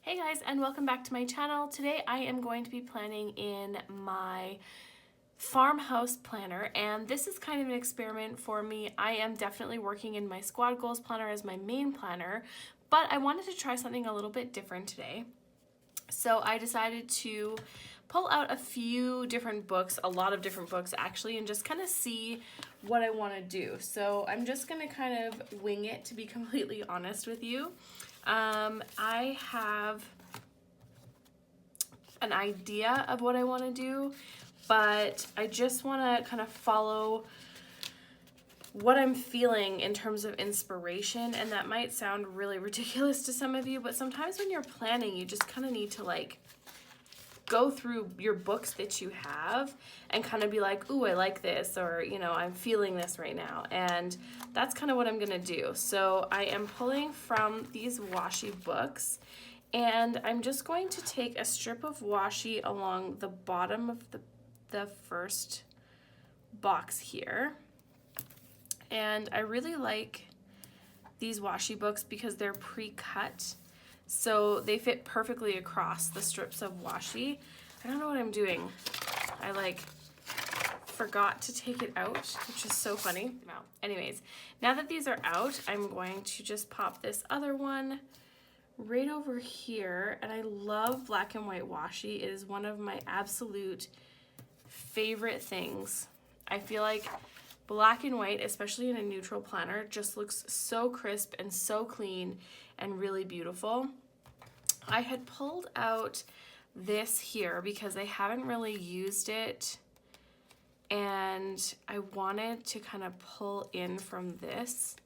Hey guys, and welcome back to my channel. Today I am going to be planning in my Farmhouse Planner, and this is kind of an experiment for me. I am definitely working in my Squad Goals Planner as my main planner, but I wanted to try something a little bit different today. So I decided to pull out a few different books, a lot of different books actually, and just kind of see what I want to do. So I'm just going to kind of wing it, to be completely honest with you. I have an idea of what I want to do, but I just want to kind of follow what I'm feeling in terms of inspiration, and that might sound really ridiculous to some of you, but sometimes when you're planning, you just kind of need to like go through your books that you have and kind of be like, ooh, I like this, or you know, I'm feeling this right now. And that's kind of what I'm gonna do. So I am pulling from these washi books, and I'm just going to take a strip of washi along the bottom of the first box here. And I really like these washi books because they're pre-cut, so they fit perfectly across the strips of washi. I don't know what I'm doing. I like forgot to take it out, which is so funny. Anyways, now that these are out, I'm going to just pop this other one right over here. And I love black and white washi. It is one of my absolute favorite things. I feel like black and white, especially in a neutral planner, just looks so crisp and so clean and really beautiful. I had pulled out this here because I haven't really used it, and I wanted to kind of pull in from this,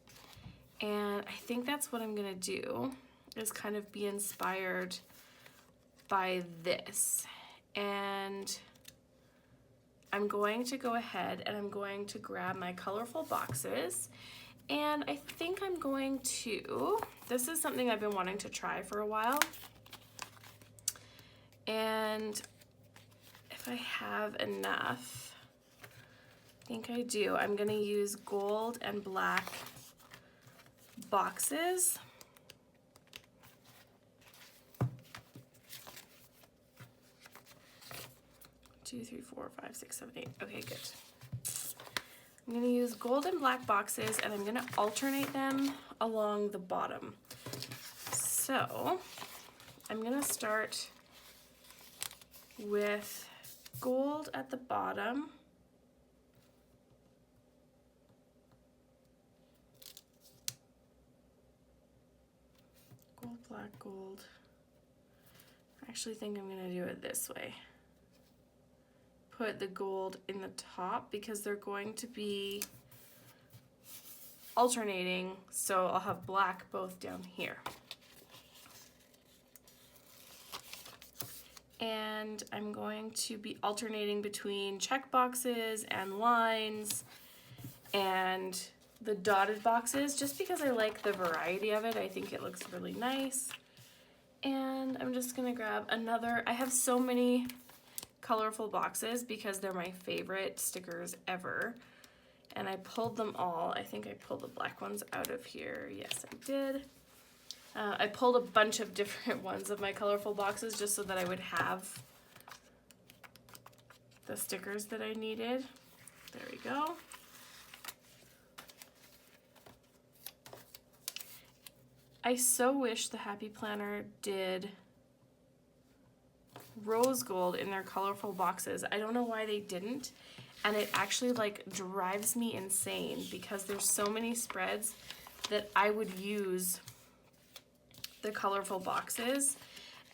and I think that's what I'm gonna do, is kind of be inspired by this. And I'm going to go ahead and I'm going to grab my colorful boxes, and I think I'm going to, this is something I've been wanting to try for a while, and if I have enough, I think I do, I'm gonna use gold and black boxes. Two, three, four, five, six, seven, eight. Okay, good. I'm gonna use gold and black boxes, and I'm gonna alternate them along the bottom. So I'm gonna start with gold at the bottom. Gold, black, gold. I actually think I'm gonna do it this way. Put the gold in the top because they're going to be alternating, so I'll have black both down here. And I'm going to be alternating between check boxes and lines and the dotted boxes, just because I like the variety of it. I think it looks really nice. And I'm just gonna grab another, I have so many colorful boxes because they're my favorite stickers ever, and I pulled them all. I think I pulled the black ones out of here. Yes, I did. I pulled a bunch of different ones of my colorful boxes just so that I would have the stickers that I needed. There we go. I so wish the Happy Planner did rose gold in their colorful boxes. I don't know why they didn't, and it actually like drives me insane because there's so many spreads that I would use the colorful boxes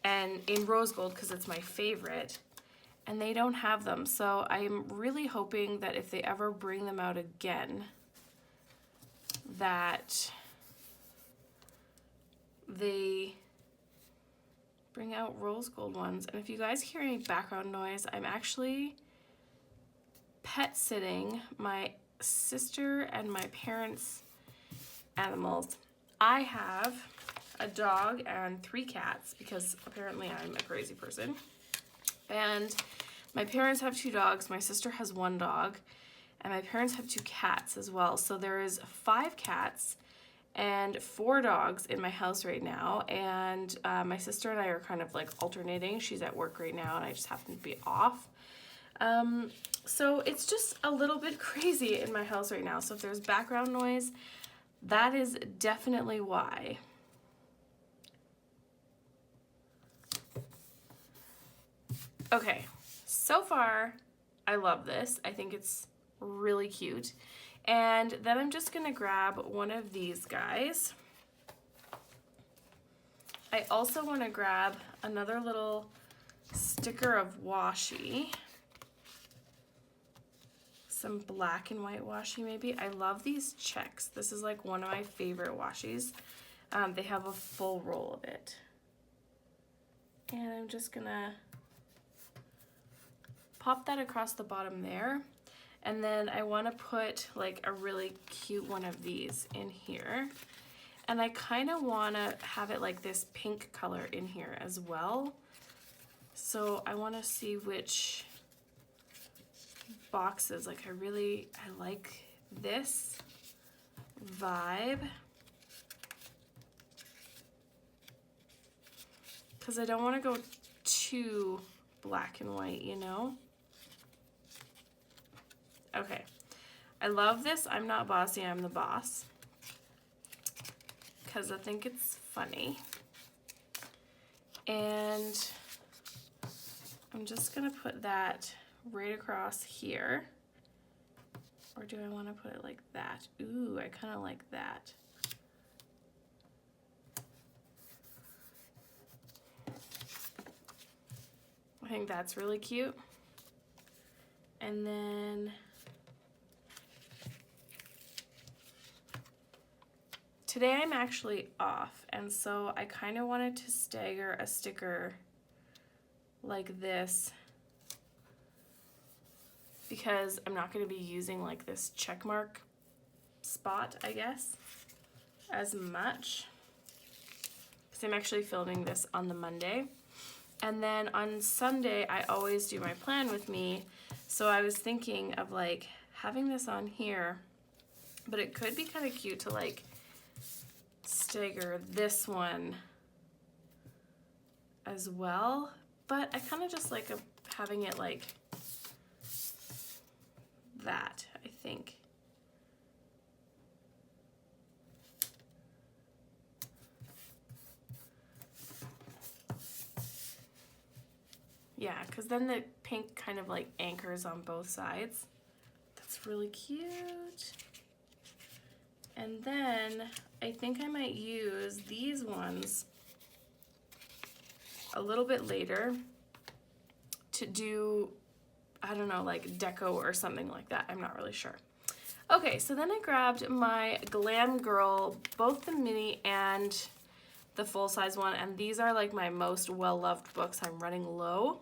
and in rose gold because it's my favorite, and they don't have them. So I'm really hoping that if they ever bring them out again, that they bring out rose gold ones. And if you guys hear any background noise, I'm actually pet sitting my sister and my parents' animals. I have a dog and 3 cats because apparently I'm a crazy person. And my parents have 2 dogs, my sister has 1 dog, and my parents have 2 cats as well. So there is 5 cats and 4 dogs in my house right now, and my sister and I are kind of like alternating. She's at work right now and I just happen to be off. So it's just a little bit crazy in my house right now. So if there's background noise, that is definitely why. Okay, so far I love this. I think it's really cute. And then I'm just gonna grab one of these guys. I also wanna grab another little sticker of washi. Some black and white washi maybe. I love these checks. This is like one of my favorite washis. They have a full roll of it. And I'm just gonna pop that across the bottom there. And then I want to put like a really cute one of these in here. And I kind of want to have it like this pink color in here as well. So I want to see which boxes, like I like this vibe. Because I don't want to go too black and white, you know? Okay, I love this. I'm not bossy, I'm the boss. Because I think it's funny. And I'm just gonna put that right across here. Or do I wanna put it like that? Ooh, I kinda like that. I think that's really cute. And then today I'm actually off, and so I kind of wanted to stagger a sticker like this because I'm not going to be using like this check mark spot, I guess, as much. Because I'm actually filming this on the Monday. And then on Sunday, I always do my plan with me. So I was thinking of like having this on here, but it could be kind of cute to like stagger this one as well, but I kind of just like having it like that, I think. Yeah, because then the pink kind of like anchors on both sides. That's really cute. And then I think I might use these ones a little bit later to do, I don't know, like deco or something like that. I'm not really sure. Okay, so then I grabbed my Glam Girl, both the mini and the full-size one, and these are like my most well-loved books. I'm running low,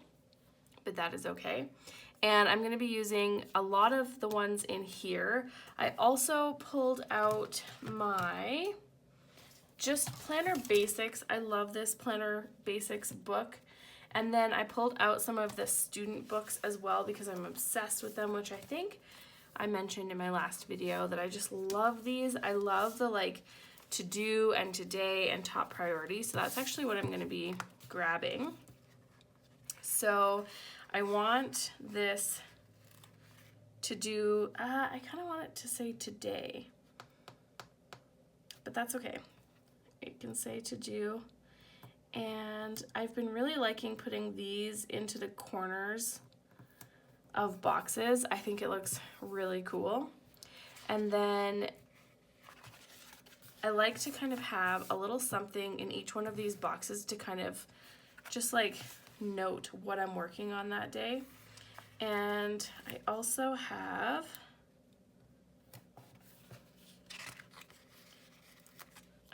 but that is okay. And I'm gonna be using a lot of the ones in here. I also pulled out my just Planner Basics. I love this Planner Basics book. And then I pulled out some of the student books as well because I'm obsessed with them, which I think I mentioned in my last video that I just love these. I love the like to do and today and top priority. So that's actually what I'm gonna be grabbing. So I want this to do, I kind of want it to say today, but that's okay. It can say to do. And I've been really liking putting these into the corners of boxes. I think it looks really cool. And then I like to kind of have a little something in each one of these boxes to kind of just like note what I'm working on that day. And I also have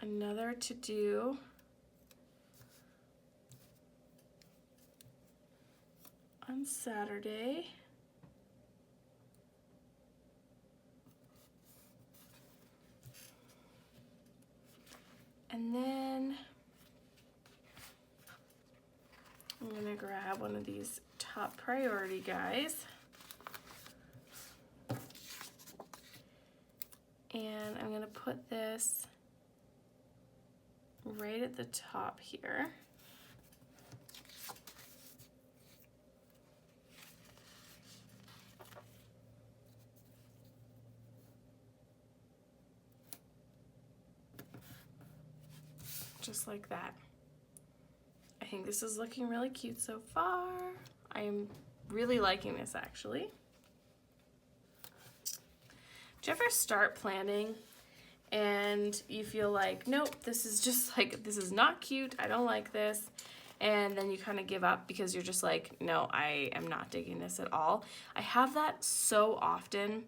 another to do on Saturday. And then I'm gonna grab one of these top priority guys. And I'm gonna put this right at the top here. Just like that. I think this is looking really cute so far. I am really liking this actually. Do you ever start planning and you feel like, nope, this is just like, this is not cute, I don't like this, and then you kind of give up because you're just like, no, I am not digging this at all? I have that so often,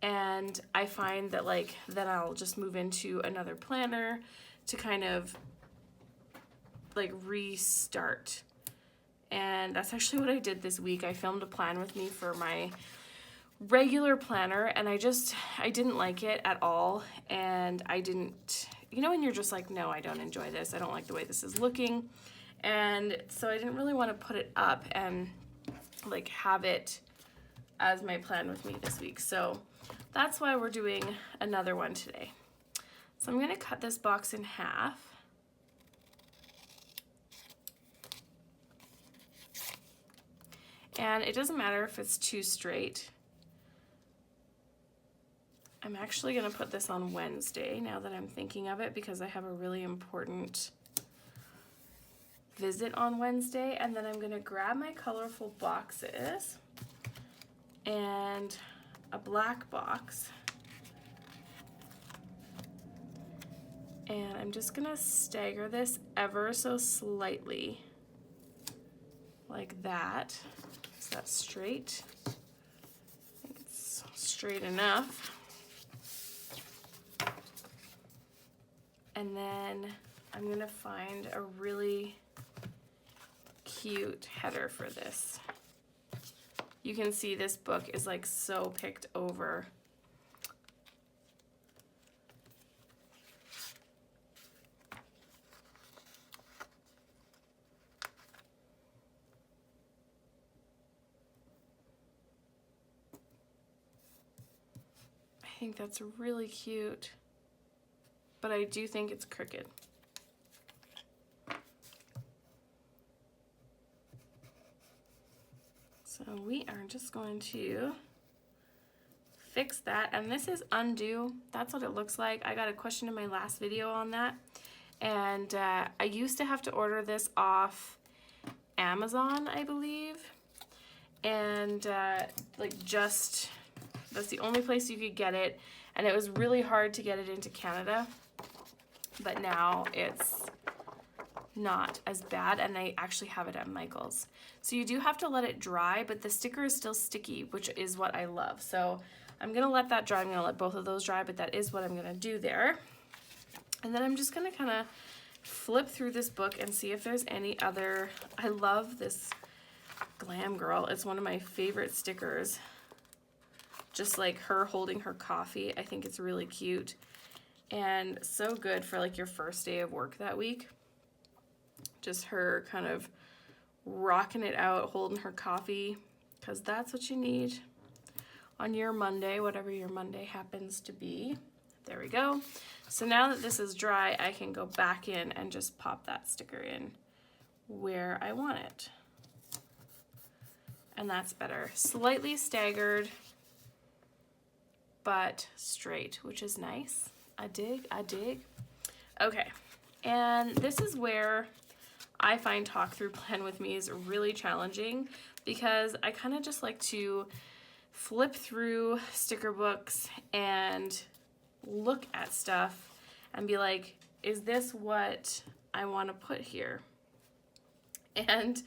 and I find that like, then I'll just move into another planner to kind of like restart. And that's actually what I did this week. I filmed a plan with me for my regular planner, and I didn't like it at all. And I didn't, you know, when you're just like, no, I don't enjoy this, I don't like the way this is looking. And so I didn't really want to put it up and like have it as my plan with me this week. So that's why we're doing another one today. So I'm going to cut this box in half. And it doesn't matter if it's too straight. I'm actually going to put this on Wednesday now that I'm thinking of it, because I have a really important visit on Wednesday. And then I'm going to grab my colorful boxes and a black box. And I'm just going to stagger this ever so slightly like that. Is that straight? I think it's straight enough. And then I'm gonna find a really cute header for this. You can see this book is like so picked over. I think that's really cute, but I do think it's crooked. So we are just going to fix that, and this is undo. That's what it looks like. I got a question in my last video on that, and I used to have to order this off Amazon, I believe, and like just that's the only place you could get it, and it was really hard to get it into Canada, but now it's not as bad, and I actually have it at Michael's. So you do have to let it dry, but the sticker is still sticky, which is what I love. So I'm gonna let that dry. I'm gonna let both of those dry, but that is what I'm gonna do there. And then I'm just gonna kind of flip through this book and see if there's any other. I love this Glam Girl. It's one of my favorite stickers. Just like her holding her coffee. I think it's really cute and so good for like your first day of work that week. Just her kind of rocking it out, holding her coffee, because that's what you need on your Monday, whatever your Monday happens to be. There we go. So now that this is dry, I can go back in and just pop that sticker in where I want it. And that's better. Slightly staggered, but straight, which is nice. I dig, I dig. Okay, and this is where I find talk through plan with me is really challenging, because I kind of just like to flip through sticker books and look at stuff and be like, is this what I want to put here? And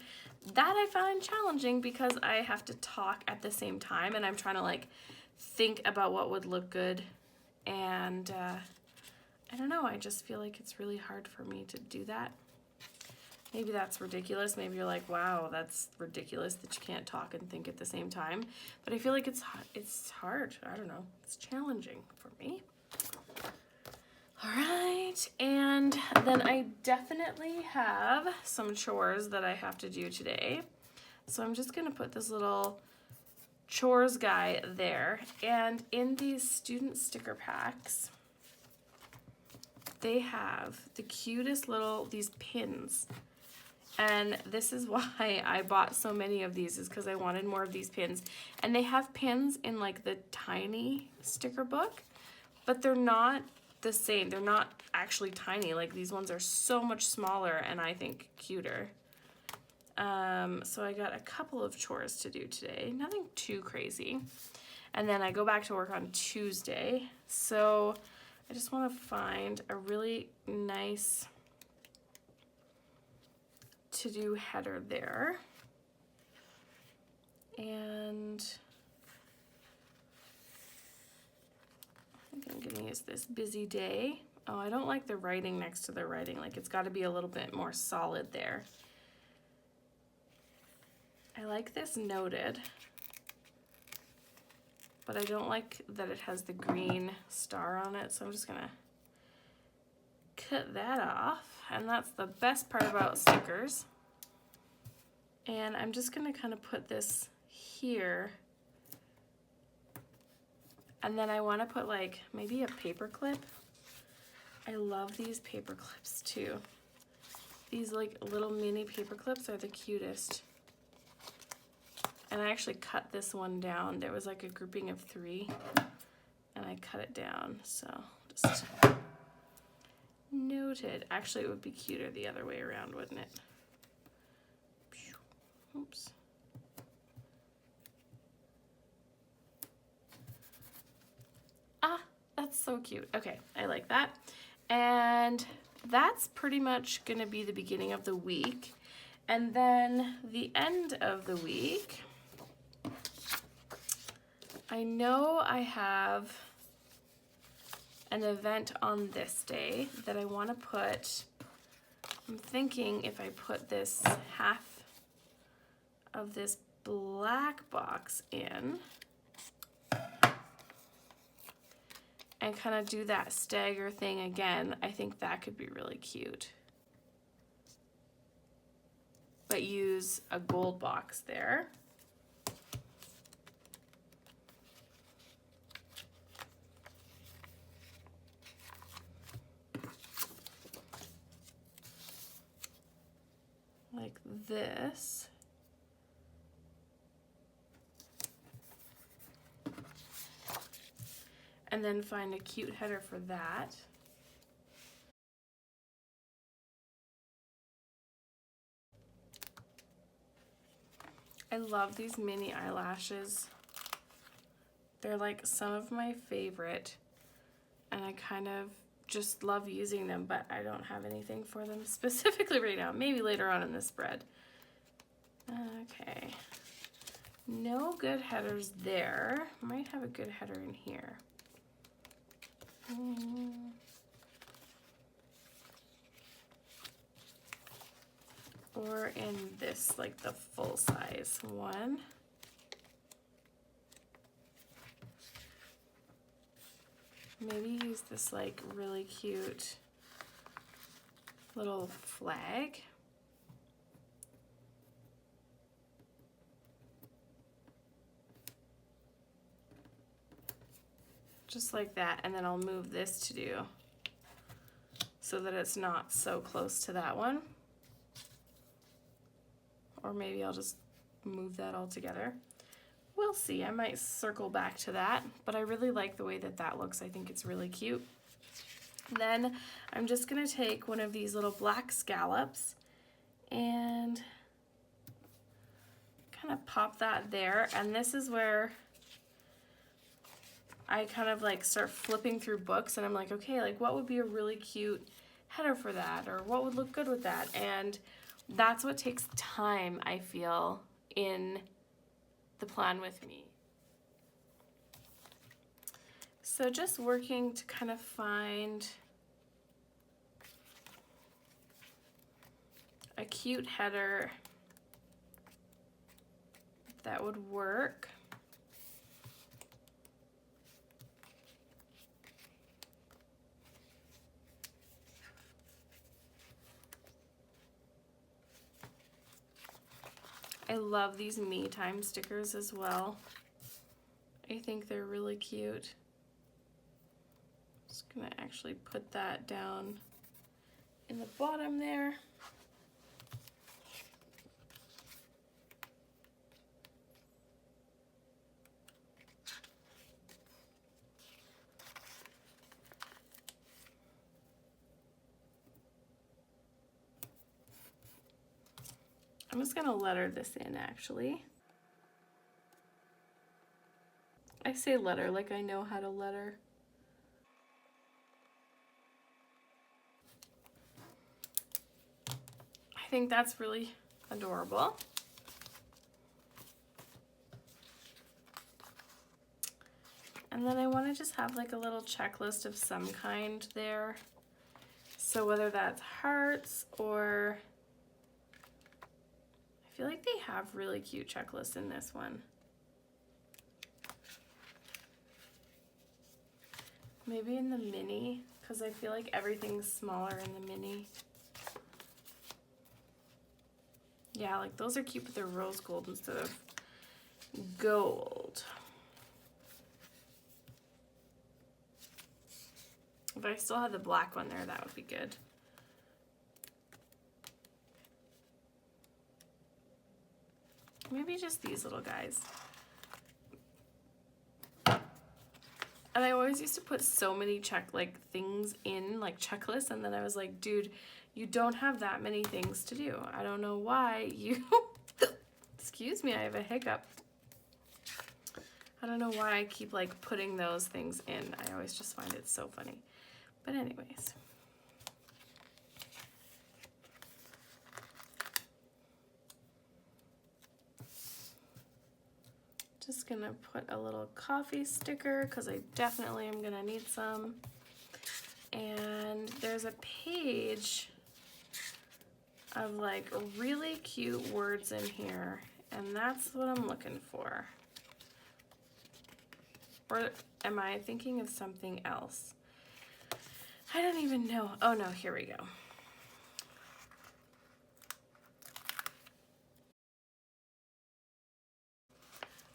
that I find challenging because I have to talk at the same time, and I'm trying to like think about what would look good, and I don't know, I just feel like it's really hard for me to do that. Maybe that's ridiculous. Maybe you're like, wow, that's ridiculous that you can't talk and think at the same time. But I feel like it's hard. I don't know. It's challenging for me. All right. And then I definitely have some chores that I have to do today. So I'm just going to put this little chores guy there. And in these student sticker packs, they have the cutest little, these pins. And this is why I bought so many of these, is because I wanted more of these pins. And they have pins in like the tiny sticker book, but they're not the same. They're not actually tiny. Like these ones are so much smaller and I think cuter. So I got a couple of chores to do today, nothing too crazy. And then I go back to work on Tuesday. So I just want to find a really nice to-do header there. And I think I'm gonna use this busy day. Oh, I don't like the writing next to the writing. Like it's got to be a little bit more solid there. I like this noted, but I don't like that it has the green star on it, so I'm just gonna cut that off. And that's the best part about stickers. And I'm just gonna kind of put this here. And then I wanna put like maybe a paper clip. I love these paper clips too. These like little mini paper clips are the cutest. And I actually cut this one down. There was like a grouping of 3 and I cut it down. So just noted. Actually, it would be cuter the other way around, wouldn't it? Oops. Ah, that's so cute. Okay, I like that. And that's pretty much gonna be the beginning of the week. And then the end of the week, I know I have an event on this day that I want to put. I'm thinking if I put this half of this black box in and kind of do that stagger thing again, I think that could be really cute. But use a gold box there. Like this. And then find a cute header for that. I love these mini eyelashes. They're like some of my favorite, and I kind of just love using them, but I don't have anything for them specifically right now. Maybe later on in the spread. Okay. No good headers there. Might have a good header in here. Or in this, like the full size one. Maybe use this like really cute little flag. Just like that, and then I'll move this to do so that it's not so close to that one. Or maybe I'll just move that all together. We'll see, I might circle back to that, but I really like the way that that looks. I think it's really cute. Then I'm just gonna take one of these little black scallops and kind of pop that there. And this is where I kind of like start flipping through books and I'm like, okay, like what would be a really cute header for that? Or what would look good with that? And that's what takes time, I feel, in the plan with me. So just working to kind of find a cute header that would work. I love these me time stickers as well. I think they're really cute. Just I'm gonna actually put that down in the bottom there. I'm just gonna letter this in actually. I say letter like I know how to letter. I think that's really adorable. And then I want to just have like a little checklist of some kind there. So whether that's hearts or, I feel like they have really cute checklists in this one. Maybe in the mini, because I feel like everything's smaller in the mini. Yeah, like those are cute, but they're rose gold instead of gold. If I still had the black one there, that would be good. Maybe just these little guys. And I always used to put so many things in like checklists, and then I was like, dude, you don't have that many things to do. I don't know why you excuse me, I have a hiccup. I don't know why I keep like putting those things in. I always just find it so funny. But anyways. Just gonna put a little coffee sticker because I definitely am gonna need some. And there's a page of like really cute words in here, and that's what I'm looking for. Or am I thinking of something else? I don't even know. Oh no, here we go.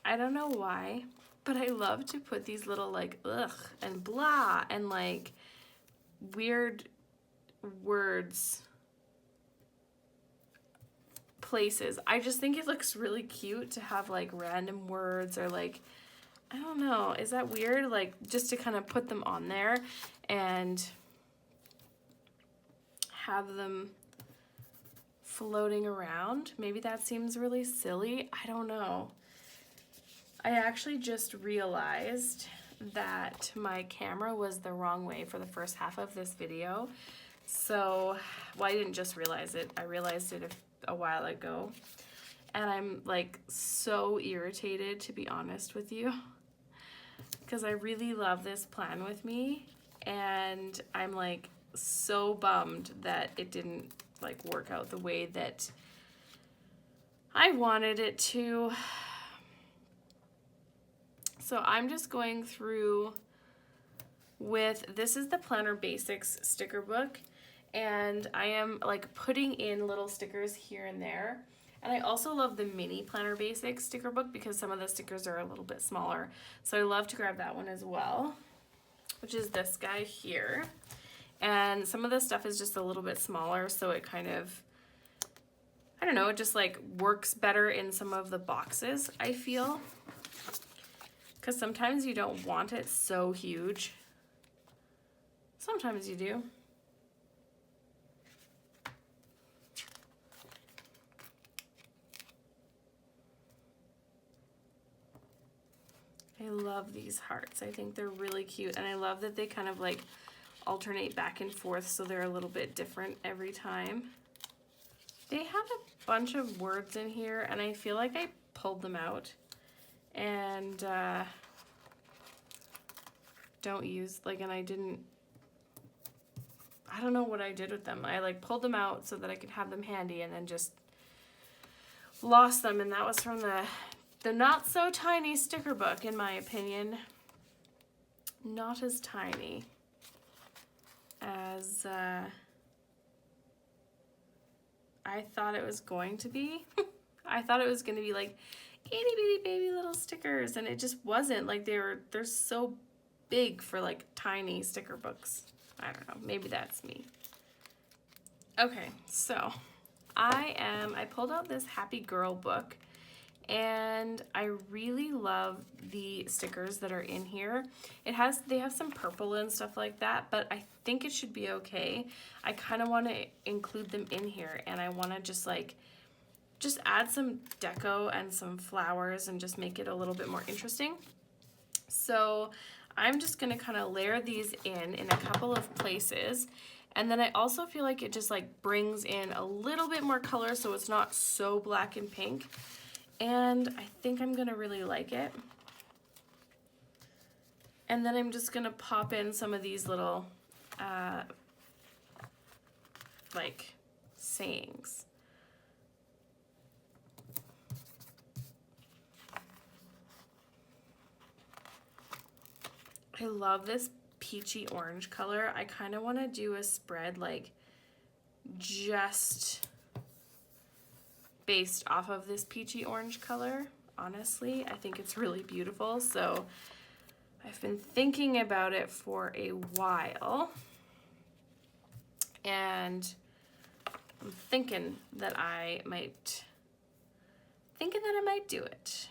I don't know why, but I love to put these little like ugh and blah and like weird words places. I just think it looks really cute to have like random words or like, I don't know, is that weird? Like just to kind of put them on there and have them floating around. Maybe that seems really silly. I don't know. I actually just realized that my camera was the wrong way for the first half of this video. So, well, I didn't just realize it. I realized it a while ago. And I'm like so irritated, to be honest with you, because I really love this plan with me. And I'm like so bummed that it didn't like work out the way that I wanted it to. So I'm just going through with, this is the Planner Basics sticker book, and I am like putting in little stickers here and there. And I also love the mini Planner Basics sticker book because some of the stickers are a little bit smaller. So I love to grab that one as well, which is this guy here. And some of the stuff is just a little bit smaller, so it kind of, I don't know, it just like works better in some of the boxes, I feel. Because sometimes you don't want it so huge. Sometimes you do. I love these hearts. I think they're really cute. And I love that they kind of like alternate back and forth so they're a little bit different every time. They have a bunch of words in here, and I feel like I pulled them out. And don't use, like, and I don't know what I did with them. I like pulled them out so that I could have them handy, and then just lost them. And that was from the not so tiny sticker book, in my opinion. Not as tiny as I thought it was going to be. I thought it was going to be like itty bitty baby little stickers, and it just wasn't. Like they're so big for like tiny sticker books. I don't know, maybe that's me. Okay, so I pulled out this Happy Girl book, and I really love the stickers that are in here. They have some purple and stuff like that, but I think it should be okay. I kind of want to include them in here, and I want to just add some deco and some flowers and just make it a little bit more interesting. So I'm just gonna kind of layer these in a couple of places. And then I also feel like it just like brings in a little bit more color so it's not so black and pink. And I think I'm gonna really like it. And then I'm just gonna pop in some of these little like sayings. I love this peachy orange color. I kind of want to do a spread like just based off of this peachy orange color. Honestly, I think it's really beautiful. So I've been thinking about it for a while, and I'm thinking that I might do it.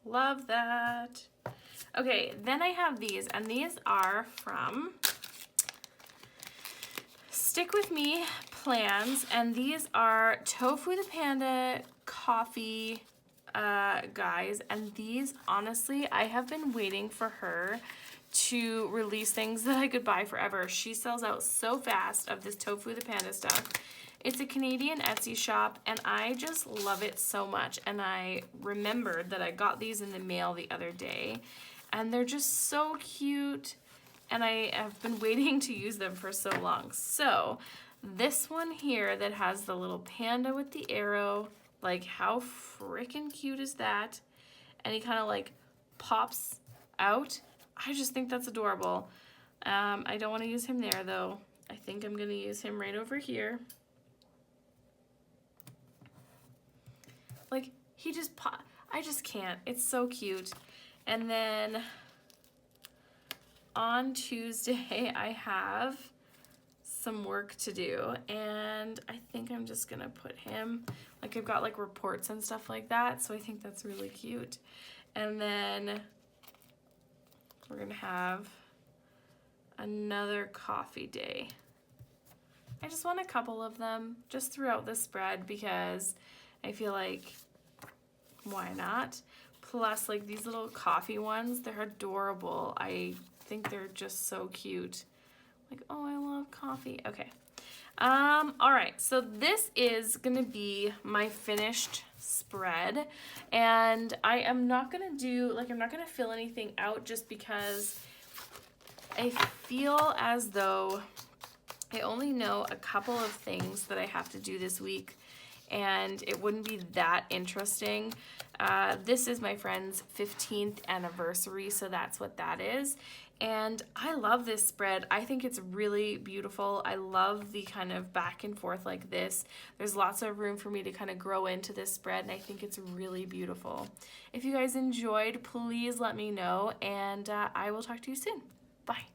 Love that. Okay, then I have these, and these are from Stick With Me Plans, and these are Tofu the Panda coffee guys, and these, honestly, I have been waiting for her to release things that I could buy forever. She sells out so fast of this Tofu the Panda stuff. It's a Canadian Etsy shop, and I just love it so much. And I remembered that I got these in the mail the other day, and they're just so cute, and I have been waiting to use them for so long. So this one here that has the little panda with the arrow, like how freaking cute is that? And he kind of like pops out. I just think that's adorable. I don't want to use him there though. I think I'm gonna use him right over here. Like, he just I just can't. It's so cute. And then on Tuesday, I have some work to do, and I think I'm just gonna put him, like I've got like reports and stuff like that, so I think that's really cute. And then we're gonna have another coffee day. I just want a couple of them just throughout the spread because I feel like, why not? Plus, like these little coffee ones, they're adorable. I think they're just so cute. Like, oh, I love coffee. Okay. All right, so this is gonna be my finished spread, and I am not gonna do, like, I'm not gonna fill anything out just because I feel as though I only know a couple of things that I have to do this week, and it wouldn't be that interesting. This is my friend's 15th anniversary, so that's what that is. And I love this spread. I think it's really beautiful. I love the kind of back and forth like this. There's lots of room for me to kind of grow into this spread, and I think it's really beautiful. If you guys enjoyed, please let me know, and I will talk to you soon. Bye.